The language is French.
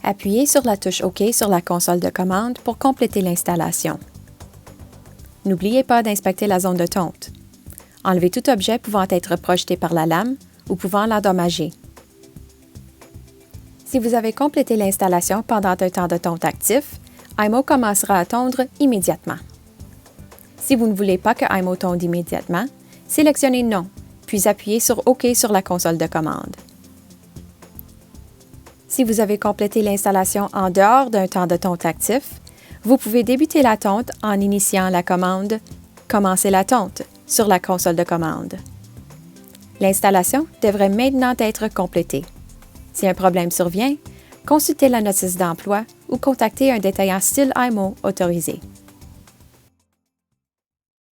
Appuyez sur la touche OK sur la console de commande pour compléter l'installation. N'oubliez pas d'inspecter la zone de tonte. Enlevez tout objet pouvant être projeté par la lame ou pouvant l'endommager. Si vous avez complété l'installation pendant un temps de tonte actif, IMO commencera à tondre immédiatement. Si vous ne voulez pas que IMO tonde immédiatement, sélectionnez Non, puis appuyez sur OK sur la console de commande. Si vous avez complété l'installation en dehors d'un temps de tonte actif, vous pouvez débuter la tonte en initiant la commande « Commencer la tonte » sur la console de commande. L'installation devrait maintenant être complétée. Si un problème survient, consultez la notice d'emploi ou contactez un détaillant Stihl IMO autorisé.